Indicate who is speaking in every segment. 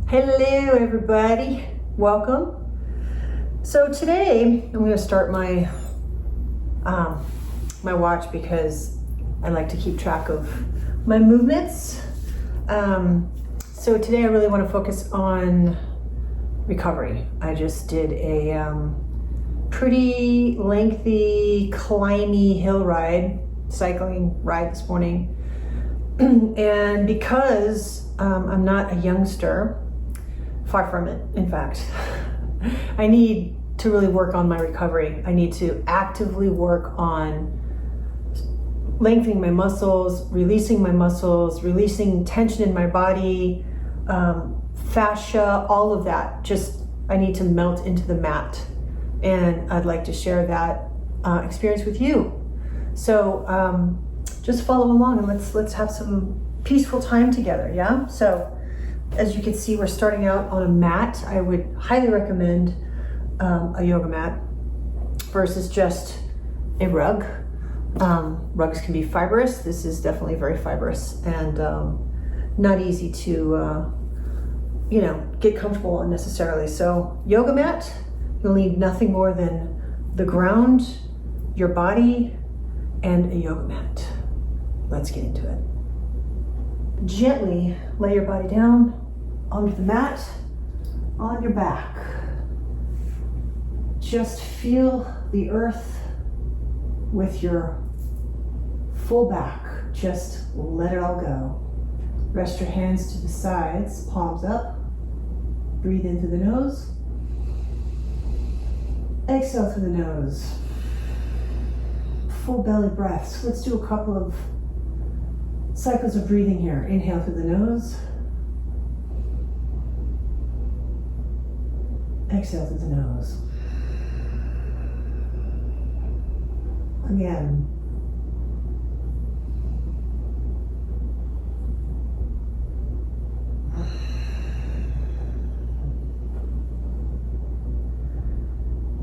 Speaker 1: Hello everybody, welcome. So today I'm going to start my my watch because I like to keep track of my movements. So today I really want to focus on recovery. I just did a pretty lengthy climby hill ride, cycling ride this morning. And because I'm not a youngster, far from it, in fact, I need to really work on my recovery. I need to actively work on lengthening my muscles, releasing tension in my body, fascia, all of that. Just, I need to melt into the mat. And I'd like to share that experience with you. So just follow along and let's have some peaceful time together, yeah? So as you can see, we're starting out on a mat. I would highly recommend a yoga mat versus just a rug. Rugs can be fibrous. This is definitely very fibrous and not easy to get comfortable on necessarily. So yoga mat, you'll need nothing more than the ground, your body, and a yoga mat. Let's get into it. Gently lay your body down onto the mat, on your back. Just feel the earth with your full back. Just let it all go. Rest your hands to the sides, palms up. Breathe in through the nose. Exhale through the nose. Full belly breaths. Let's do a couple of cycles of breathing here. Inhale through the nose. Exhale through the nose. Again.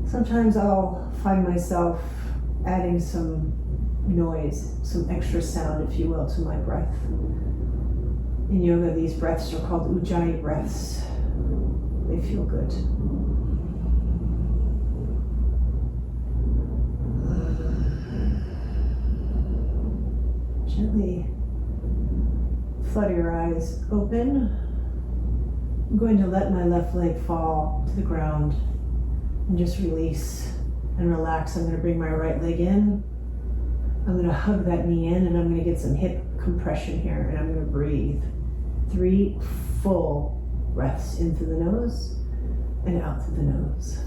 Speaker 1: Sometimes I'll find myself adding some noise, some extra sound, if you will, to my breath. In yoga, these breaths are called ujjayi breaths. They feel good. Gently flutter your eyes open. I'm going to let my left leg fall to the ground and just release and relax. I'm going to bring my right leg in. I'm going to hug that knee in and I'm going to get some hip compression here and I'm going to breathe. 3 full breaths in through the nose and out through the nose.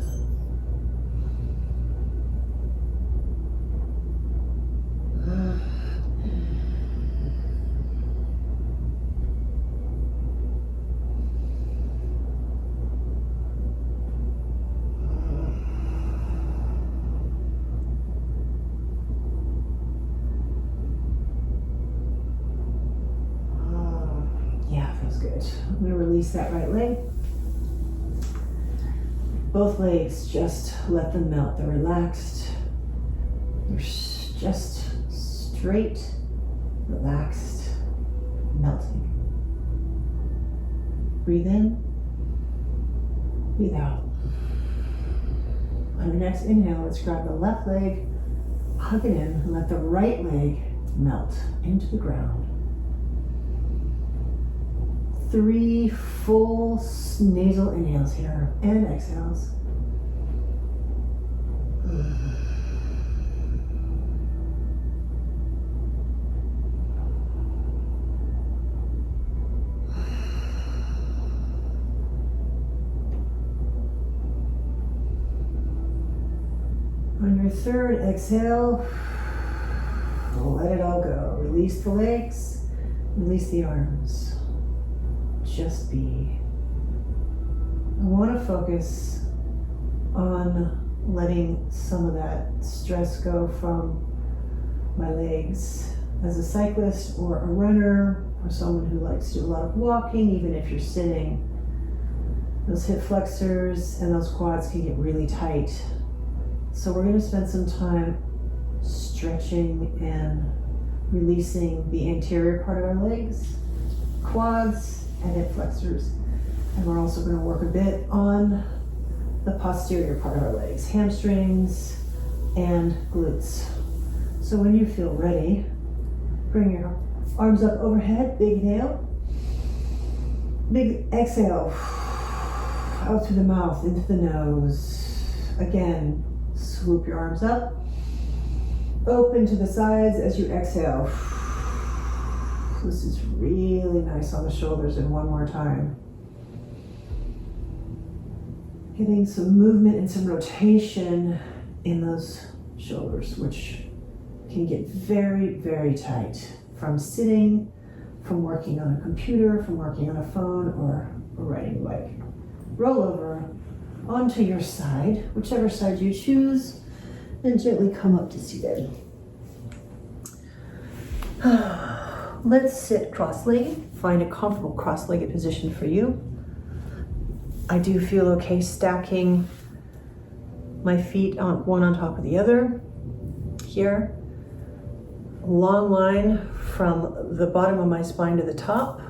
Speaker 1: Good. I'm going to release that right leg. Both legs, just let them melt. They're relaxed. They're just straight, relaxed, melting. Breathe in, breathe out. On your next inhale, let's grab the left leg, hug it in, and let the right leg melt into the ground. 3 full nasal inhales here and exhales. On your third exhale, let it all go. Release the legs, release the arms. Just be. I want to focus on letting some of that stress go from my legs. As a cyclist or a runner or someone who likes to do a lot of walking, even if you're sitting, those hip flexors and those quads can get really tight. So we're going to spend some time stretching and releasing the anterior part of our legs, quads, and hip flexors And we're also going to work a bit on the posterior part of our legs, hamstrings and glutes. So when you feel ready, bring your arms up overhead, big inhale, big exhale, out through the mouth, into the nose. Again, swoop your arms up, open to the sides as you exhale. This is really nice on the shoulders, and one more time. Getting some movement and some rotation in those shoulders, which can get very, very tight from sitting, from working on a computer, from working on a phone, or riding a bike. Roll over onto your side, whichever side you choose, and gently come up to seated. Let's sit cross-legged. Find a comfortable cross-legged position for you. I do feel okay stacking my feet on one on top of the other. Here, a long line from the bottom of my spine to the top.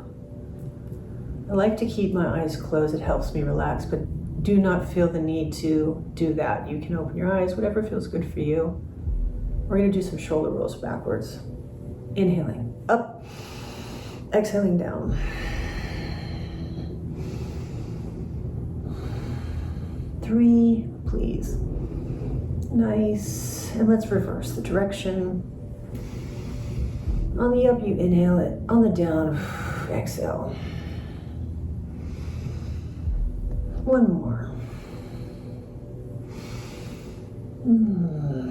Speaker 1: I like to keep my eyes closed. It helps me relax, but do not feel the need to do that. You can open your eyes, whatever feels good for you. We're going to do some shoulder rolls backwards. Inhaling up, exhaling down. Three, please. Nice. And let's reverse the direction. On the up, you inhale it. On the down, exhale. One more.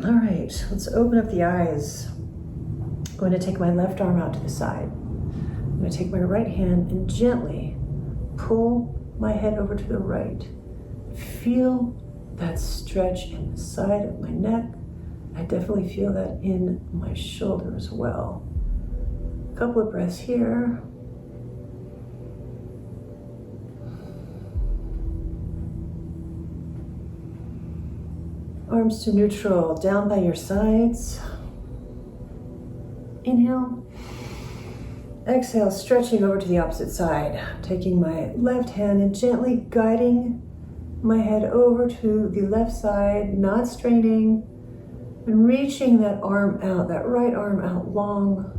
Speaker 1: All right, let's open up the eyes. I'm going to take my left arm out to the side. I'm going to take my right hand and gently pull my head over to the right. Feel that stretch in the side of my neck. I definitely feel that in my shoulder as well. A couple of breaths here. Arms to neutral, down by your sides. Inhale. Exhale, stretching over to the opposite side. Taking my left hand and gently guiding my head over to the left side, not straining, and reaching that arm out, that right arm out long.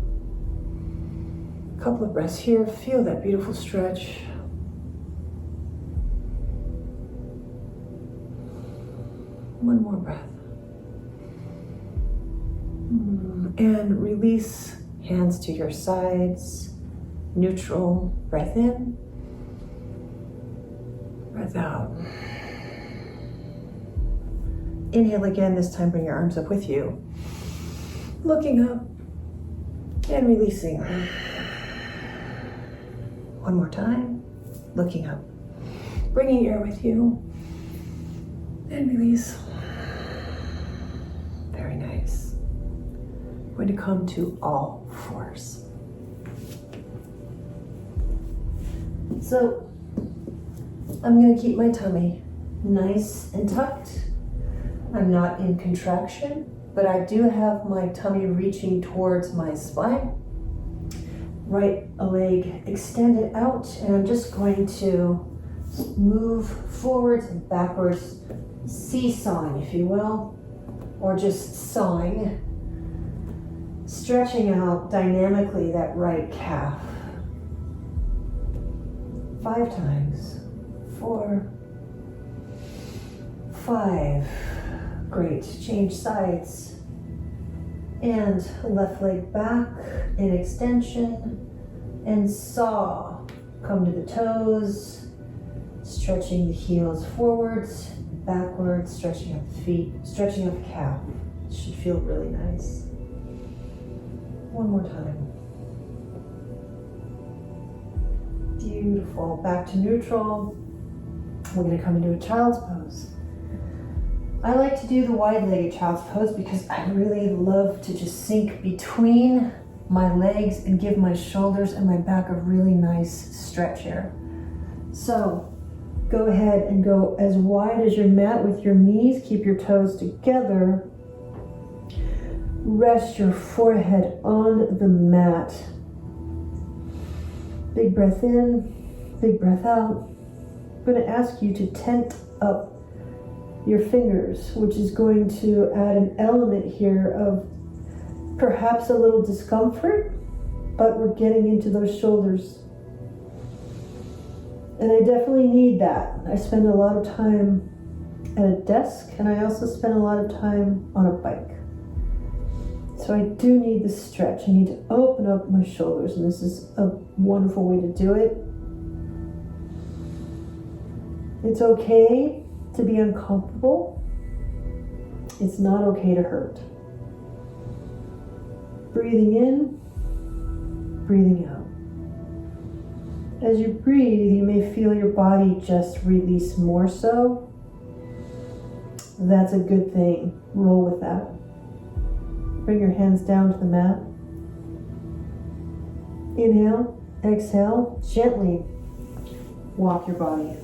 Speaker 1: A couple of breaths here. Feel that beautiful stretch. One more breath. And release, hands to your sides, neutral, breath in, breath out. Inhale again, this time bring your arms up with you. Looking up and releasing. One more time, looking up. Bringing air with you and release. Very nice. We're going to come to all fours. So I'm going to keep my tummy nice and tucked. I'm not in contraction, but I do have my tummy reaching towards my spine. Right leg extended out, and I'm just going to move forwards and backwards, seesawing, if you will, or just sawing, stretching out dynamically that right calf. 5 times. 4, 5. Great. Change sides. And left leg back in extension and saw. Come to the toes, stretching the heels forwards, backwards, stretching up the feet, stretching up the calf. It should feel really nice. One more time. Beautiful. Back to neutral. We're going to come into a child's pose. I like to do the wide-legged child's pose because I really love to just sink between my legs and give my shoulders and my back a really nice stretch here. So go ahead and go as wide as your mat with your knees. Keep your toes together. Rest your forehead on the mat. Big breath in, big breath out. going to ask you to tent up your fingers, which is going to add an element here of perhaps a little discomfort, but we're getting into those shoulders. And I definitely need that. I spend a lot of time at a desk, and I also spend a lot of time on a bike. So I do need the stretch. I need to open up my shoulders, and this is a wonderful way to do it. It's okay to be uncomfortable. It's not okay to hurt. Breathing in, breathing out. As you breathe, you may feel your body just release more so. That's a good thing. Roll with that. Bring your hands down to the mat. Inhale, exhale, gently walk your body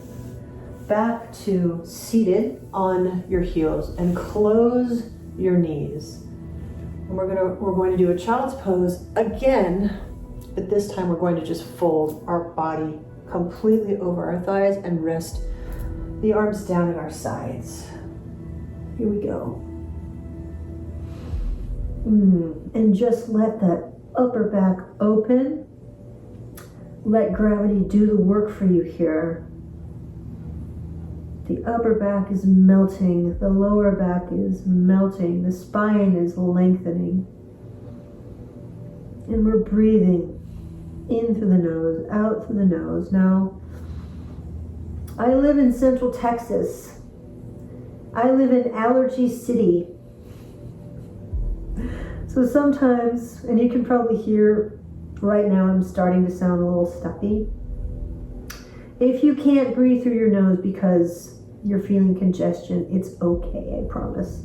Speaker 1: back to seated on your heels and close your knees. And we're going to do a child's pose again, but this time we're going to just fold our body completely over our thighs and rest the arms down at our sides. Here we go. And just let that upper back open. Let gravity do the work for you here. The upper back is melting, the lower back is melting, the spine is lengthening. And we're breathing in through the nose, out through the nose. Now, I live in Central Texas. I live in Allergy City. So sometimes, and you can probably hear right now I'm starting to sound a little stuffy. If you can't breathe through your nose because you're feeling congestion, it's okay, I promise.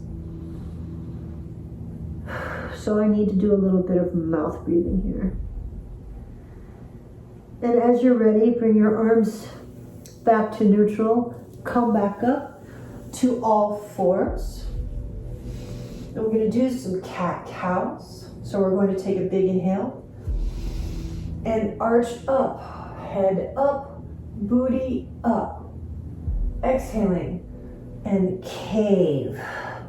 Speaker 1: So I need to do a little bit of mouth breathing here. And as you're ready, bring your arms back to neutral. Come back up to all fours. And we're going to do some cat-cows. So we're going to take a big inhale and arch up, head up, booty up. Exhaling and cave.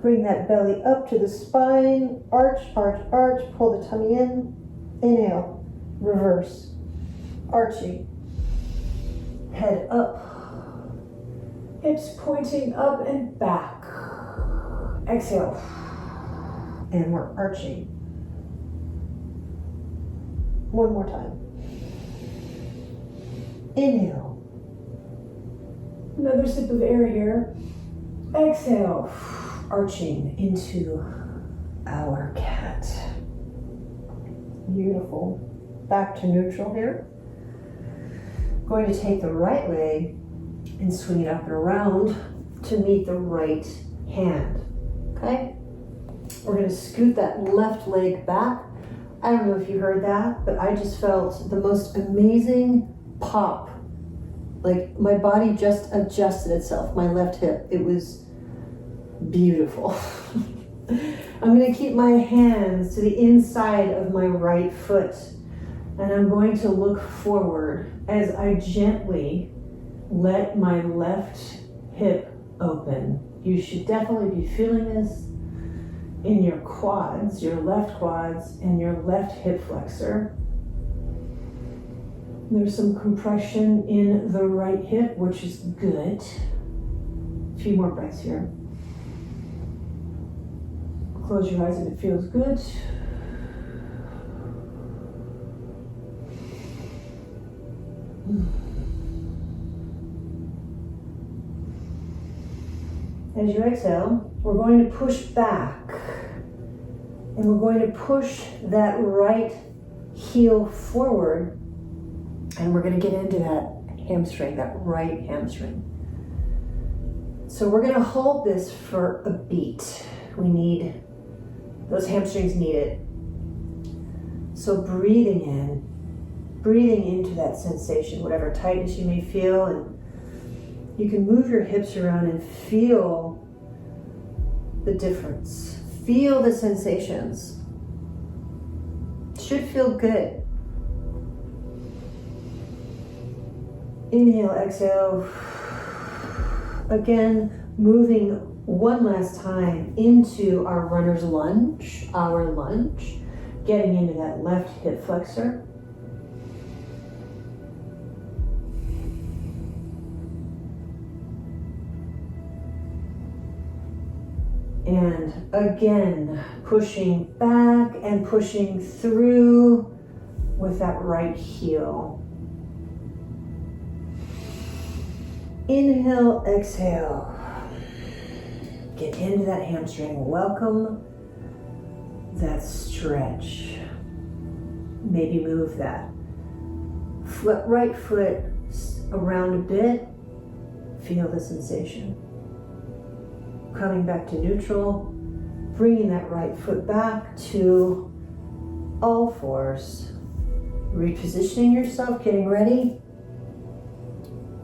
Speaker 1: Bring that belly up to the spine. Arch, arch, arch. Pull the tummy in. Inhale. Reverse. Arching. Head up. Hips pointing up and back. Exhale. And we're arching. One more time. Inhale. Another sip of air here. Exhale, arching into our cat. Beautiful. Back to neutral here. Going to take the right leg and swing it up and around to meet the right hand. Okay? We're going to scoot that left leg back. I don't know if you heard that, but I just felt the most amazing pop. Like my body just adjusted itself, my left hip. It was beautiful. I'm going to keep my hands to the inside of my right foot, and I'm going to look forward as I gently let my left hip open. You should definitely be feeling this in your quads, your left quads, and your left hip flexor. There's some compression in the right hip, which is good. A few more breaths here. Close your eyes if it feels good. As you exhale, we're going to push back. And we're going to push that right heel forward. And we're going to get into that hamstring, that right hamstring. So we're going to hold this for a beat. Those hamstrings need it. So breathing into that sensation, whatever tightness you may feel, and you can move your hips around and feel the difference. Feel the sensations. It should feel good. Inhale, exhale. Again, moving one last time into our runner's lunge, getting into that left hip flexor. And again, pushing back and pushing through with that right heel. Inhale, exhale. Get into that hamstring. Welcome that stretch. Maybe move that right foot around a bit. Feel the sensation. Coming back to neutral, bringing that right foot back to all fours. Repositioning yourself, getting ready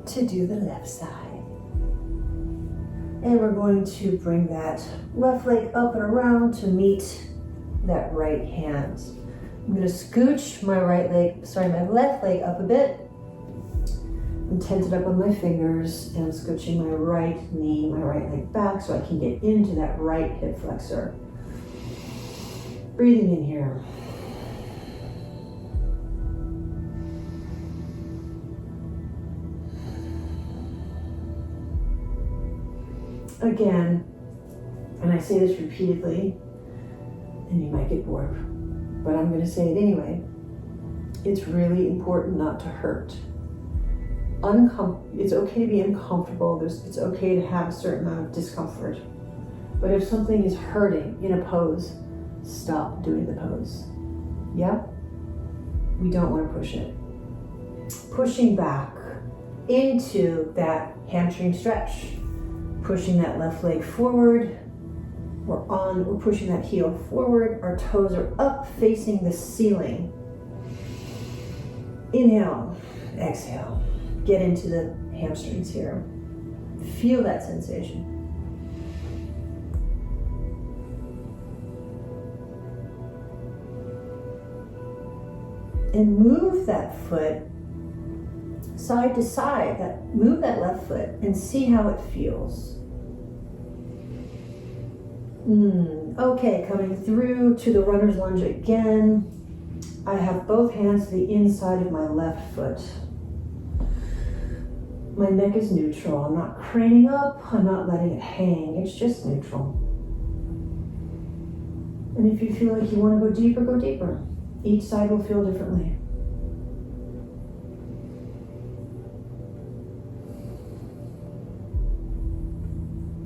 Speaker 1: to do the left side. And we're going to bring that left leg up and around to meet that right hand. I'm going to scooch my my left leg up a bit. I'm tented up on my fingers and I'm scooching my right knee, my right leg back so I can get into that right hip flexor. Breathing in here. Again, and I say this repeatedly, and you might get bored, but I'm going to say it anyway. It's really important not to hurt. It's okay to be uncomfortable. It's okay to have a certain amount of discomfort. But if something is hurting in a pose, stop doing the pose. Yeah? We don't want to push it. Pushing back into that hamstring stretch. Pushing that left leg forward. We're pushing that heel forward. Our toes are up facing the ceiling. Inhale, exhale. Get into the hamstrings here. Feel that sensation. And move that foot side to side. Move that left foot and see how it feels. Okay, coming through to the runner's lunge again. I have both hands to the inside of my left foot. My neck is neutral. I'm not craning up. I'm not letting it hang. It's just neutral. And if you feel like you want to go deeper, go deeper. Each side will feel differently.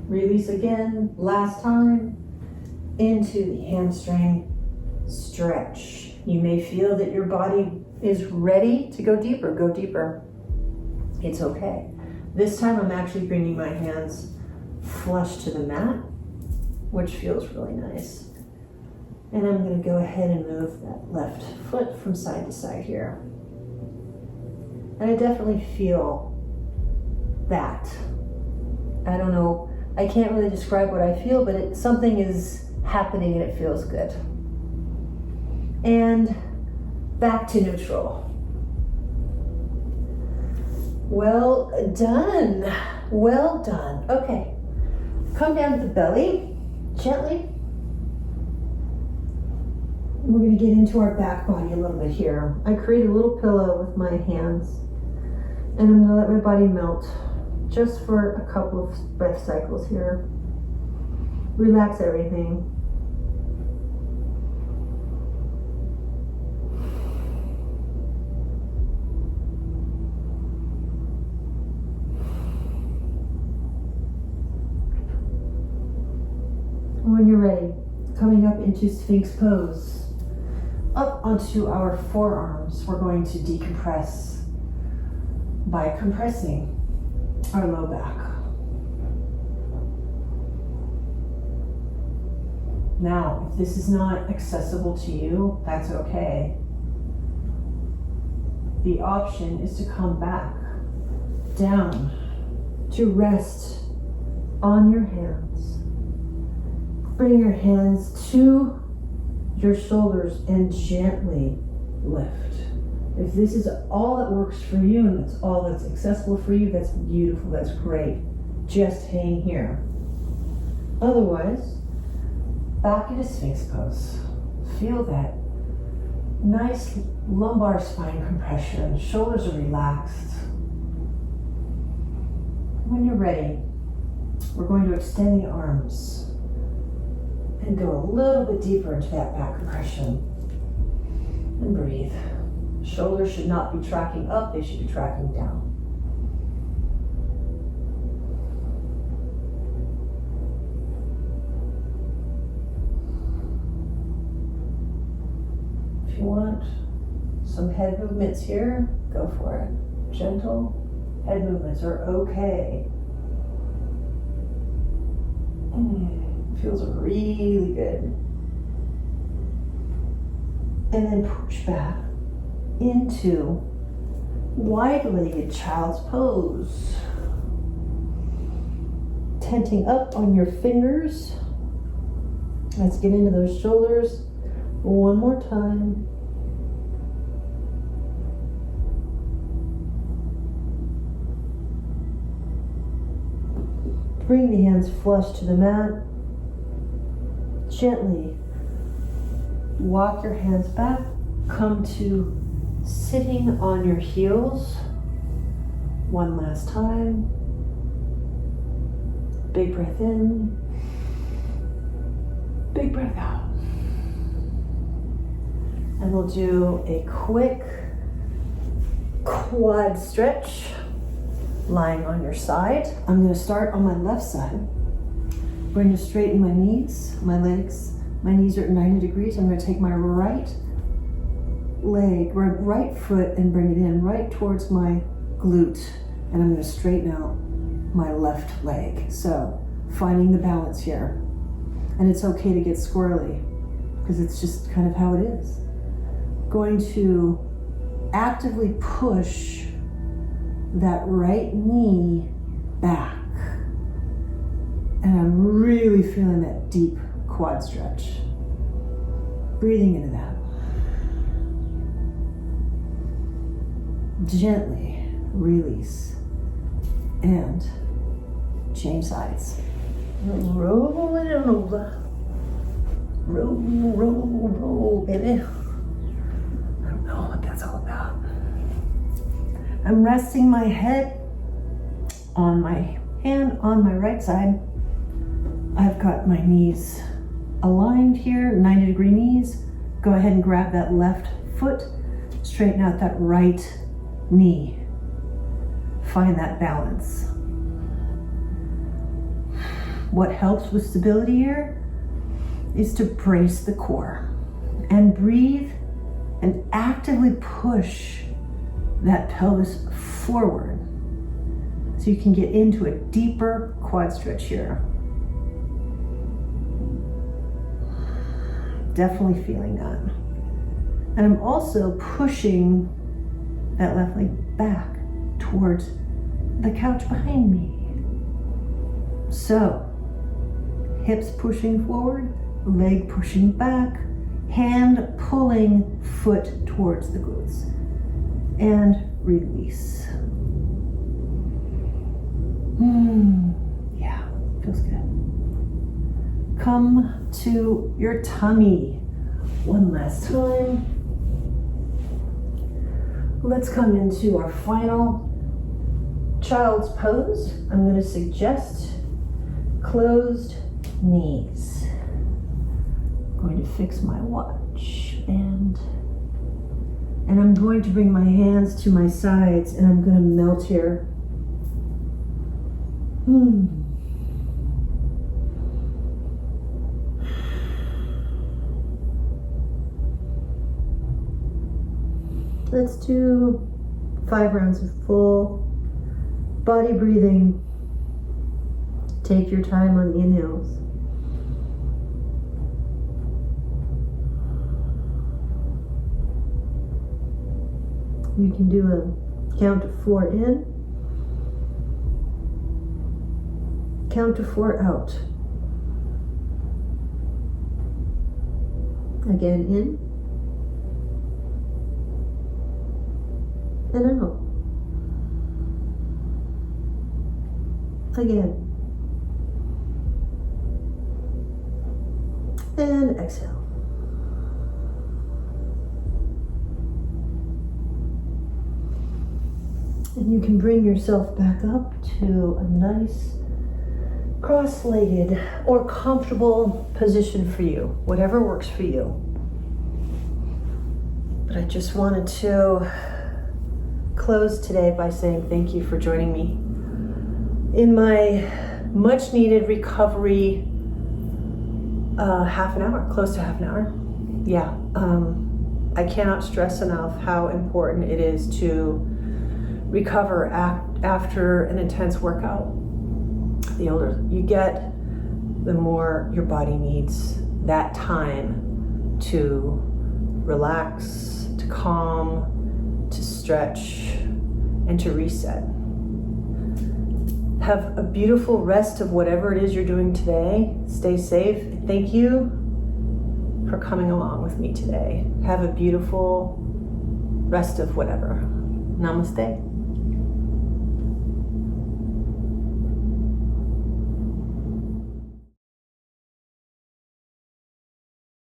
Speaker 1: Release again, last time, into the hamstring stretch. You may feel that your body is ready to go deeper. Go deeper. It's okay. This time I'm actually bringing my hands flush to the mat, which feels really nice. And I'm going to go ahead and move that left foot from side to side here. And I definitely feel that. I don't know, I can't really describe what I feel, but something is happening and it feels good. And back to neutral. Well done. Well done. Okay. Come down to the belly, gently. We're going to get into our back body a little bit here. I create a little pillow with my hands, and I'm going to let my body melt just for a couple of breath cycles here. Relax everything. When you're ready, coming up into Sphinx pose, up onto our forearms, we're going to decompress by compressing our low back. Now, if this is not accessible to you, that's okay. The option is to come back down to rest on your hands. Bring your hands to your shoulders and gently lift. If this is all that works for you and that's all that's accessible for you, that's beautiful, that's great. just hang here. Otherwise, back into Sphinx pose. Feel that nice lumbar spine compression. Shoulders are relaxed. When you're ready, we're going to extend the arms and go a little bit deeper into that back compression. And breathe. Shoulders should not be tracking up, they should be tracking down. If you want some head movements here, go for it. Gentle head movements are okay. Feels really good. And then push back into wide-legged child's pose. Tenting up on your fingers. Let's get into those shoulders one more time. Bring the hands flush to the mat. Gently walk your hands back. Come to sitting on your heels. One last time. Big breath in. Big breath out. And we'll do a quick quad stretch. Lying on your side. I'm going to start on my left side. I'm going to straighten my knees, my legs. My knees are at 90 degrees. I'm going to take my right leg, right foot, and bring it in right towards my glute. And I'm going to straighten out my left leg. So finding the balance here. And it's okay to get squirrely because it's just kind of how it is. Going to actively push that right knee back. And I'm really feeling that deep quad stretch. Breathing into that. Gently release and change sides. Roll it over. Roll, roll, roll, baby. I don't know what that's all about. I'm resting my head on my hand on my right side. I've got my knees aligned here, 90-degree knees. Go ahead and grab that left foot, straighten out that right knee. Find that balance. What helps with stability here is to brace the core and breathe and actively push that pelvis forward so you can get into a deeper quad stretch here. Definitely feeling that. And I'm also pushing that left leg back towards the couch behind me. So, hips pushing forward, leg pushing back, hand pulling foot towards the glutes. And release. Yeah, feels good. Come to your tummy one last time. Let's come into our final child's pose. I'm going to suggest closed knees. I'm going to fix my watch and I'm going to bring my hands to my sides and I'm going to melt here. Let's do 5 rounds of full body breathing. Take your time on the inhales. You can do a count of 4 in, count to 4 out. Again, in and out. Again. And exhale. And you can bring yourself back up to a nice cross-legged or comfortable position for you, whatever works for you. But I just wanted to close today by saying thank you for joining me in my much needed recovery half an hour, close to half an hour. Yeah, I cannot stress enough how important it is to recover after an intense workout. The older you get, the more your body needs that time to relax, to calm, to stretch, and to reset. Have a beautiful rest of whatever it is you're doing today. Stay safe. Thank you for coming along with me today. Have a beautiful rest of whatever. Namaste.